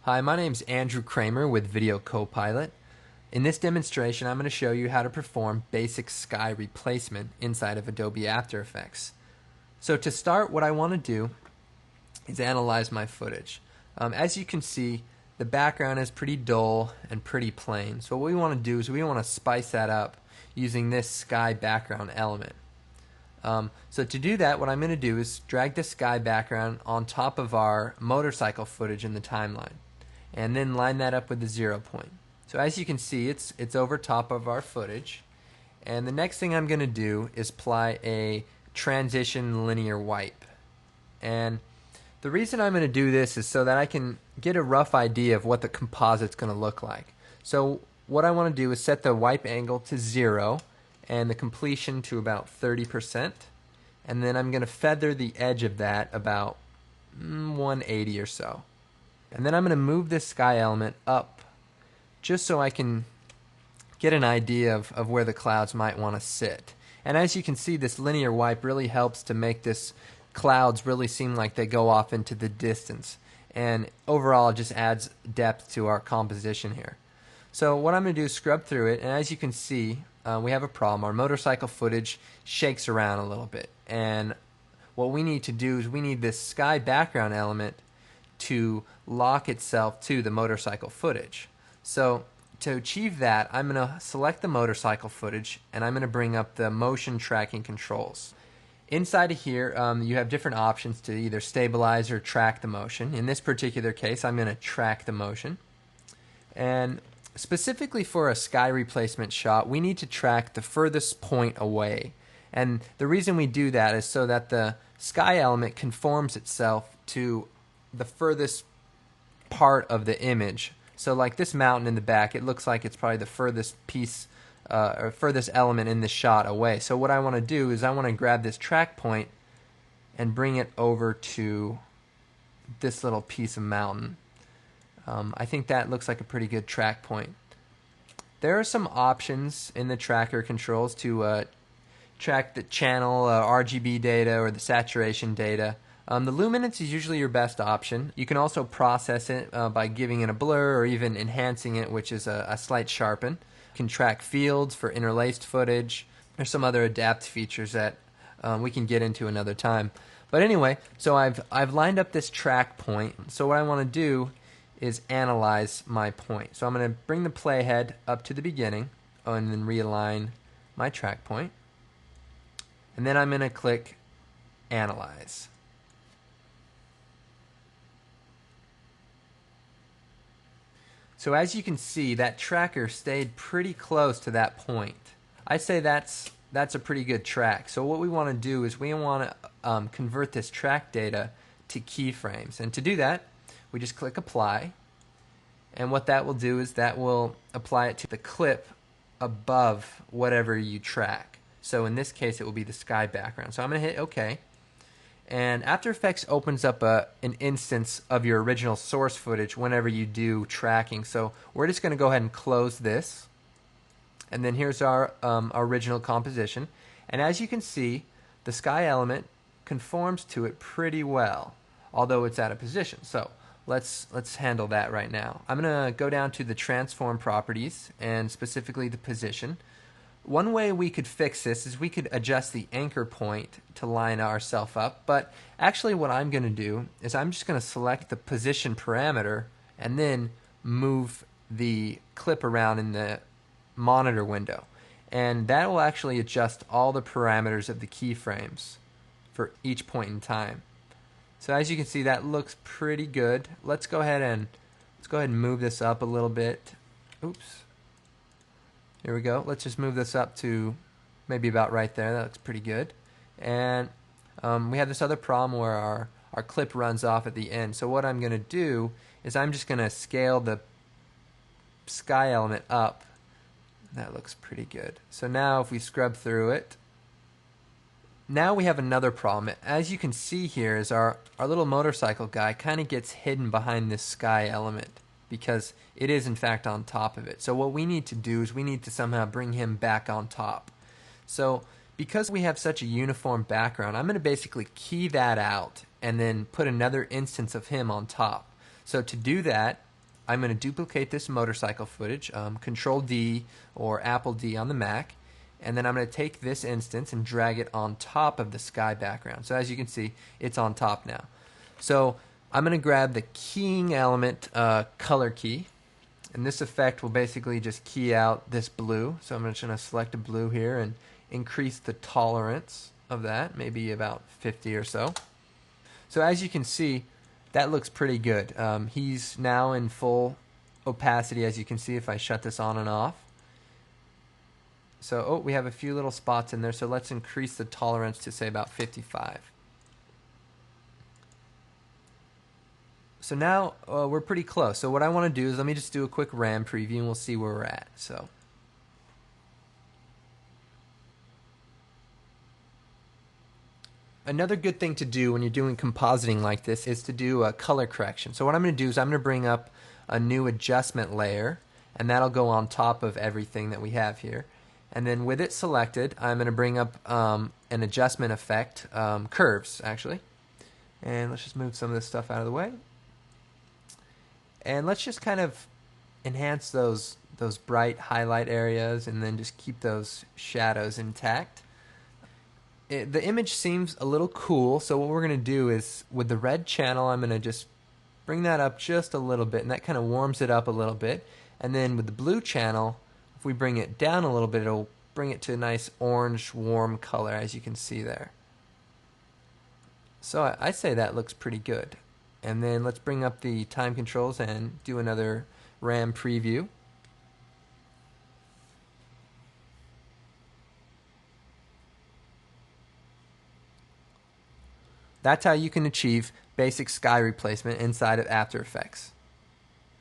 Hi, my name is Andrew Kramer with Video Copilot. In this demonstration, I'm going to show you how to perform basic sky replacement inside of Adobe After Effects. So to start, what I want to do is analyze my footage. As you can see, the background is pretty dull and pretty plain. So what we want to do is we want to spice that up using this sky background element. So to do that, what I'm going to do is drag the sky background on top of our motorcycle footage in the timeline, and then line that up with the 0 point. So as you can see, it's over top of our footage. And the next thing I'm going to do is apply a transition linear wipe. And the reason I'm going to do this is so that I can get a rough idea of what the composite's going to look like. So what I want to do is set the wipe angle to 0 and the completion to about 30%. And then I'm going to feather the edge of that about 180 or so. And then I'm going to move this sky element up just so I can get an idea of where the clouds might want to sit. And as you can see, this linear wipe really helps to make this clouds really seem like they go off into the distance. And overall, it just adds depth to our composition here. So what I'm going to do is scrub through it, and as you can see, we have a problem. Our motorcycle footage shakes around a little bit. And what we need to do is we need this sky background element to lock itself to the motorcycle footage. So to achieve that, I'm going to select the motorcycle footage and I'm going to bring up the motion tracking controls. Inside of here, you have different options to either stabilize or track the motion. In this particular case, I'm going to track the motion. And specifically for a sky replacement shot, we need to track the furthest point away. And the reason we do that is so that the sky element conforms itself to the furthest part of the image. So like this mountain in the back, it looks like it's probably the furthest piece or furthest element in the shot away. So what I want to do is I want to grab this track point and bring it over to this little piece of mountain. I think that looks like a pretty good track point. There are some options in the tracker controls to track the channel RGB data or the saturation data. The luminance is usually your best option. You can also process it by giving it a blur or even enhancing it, which is a slight sharpen. You can track fields for interlaced footage. There's some other adapt features that we can get into another time. But anyway, so I've lined up this track point. So what I want to do is analyze my point. So I'm going to bring the playhead up to the beginning and then realign my track point. And then I'm going to click Analyze. So as you can see, that tracker stayed pretty close to that point. I say that's a pretty good track. So what we want to do is we want to convert this track data to keyframes. And to do that, we just click Apply. And what that will do is that will apply it to the clip above whatever you track. So in this case, it will be the sky background. So I'm going to hit OK. And After Effects opens up an instance of your original source footage whenever you do tracking. So we're just going to go ahead and close this. And then here's our original composition. And as you can see, the sky element conforms to it pretty well, although it's out of position. So let's handle that right now. I'm going to go down to the transform properties and specifically the position. One way we could fix this is we could adjust the anchor point to line ourselves up, but actually what I'm going to do is I'm just going to select the position parameter and then move the clip around in the monitor window. And that will actually adjust all the parameters of the keyframes for each point in time. So as you can see, that looks pretty good. Let's go ahead and move this up a little bit. Oops. Here we go. Let's just move this up to maybe about right there. That looks pretty good. And we have this other problem where our clip runs off at the end. So what I'm going to do is I'm just going to scale the sky element up. That looks pretty good. So now if we scrub through it, now we have another problem. As you can see here is our little motorcycle guy kind of gets hidden behind this sky element, because it is in fact on top of it. So what we need to do is we need to somehow bring him back on top. So because we have such a uniform background, I'm going to basically key that out and then put another instance of him on top. So to do that, I'm going to duplicate this motorcycle footage, Control D or Apple D on the Mac, and then I'm going to take this instance and drag it on top of the sky background. So as you can see, it's on top now. So I'm going to grab the keying element color key, and this effect will basically just key out this blue. So I'm just going to select a blue here and increase the tolerance of that, maybe about 50 or so. So as you can see, that looks pretty good. He's now in full opacity, as you can see if I shut this on and off. So, we have a few little spots in there, so let's increase the tolerance to say about 55. So now we're pretty close. So what I want to do is let me just do a quick RAM preview and we'll see where we're at. So another good thing to do when you're doing compositing like this is to do a color correction. So what I'm going to do is I'm going to bring up a new adjustment layer, and that'll go on top of everything that we have here. And then with it selected, I'm going to bring up an adjustment effect, curves actually. And let's just move some of this stuff out of the way. And let's just kind of enhance those bright highlight areas and then just keep those shadows intact. The image seems a little cool, so what we're going to do is with the red channel, I'm going to just bring that up just a little bit, and that kind of warms it up a little bit. And then with the blue channel, if we bring it down a little bit, it'll bring it to a nice orange warm color, as you can see there. So I say that looks pretty good. And then let's bring up the time controls and do another RAM preview. That's how you can achieve basic sky replacement inside of After Effects.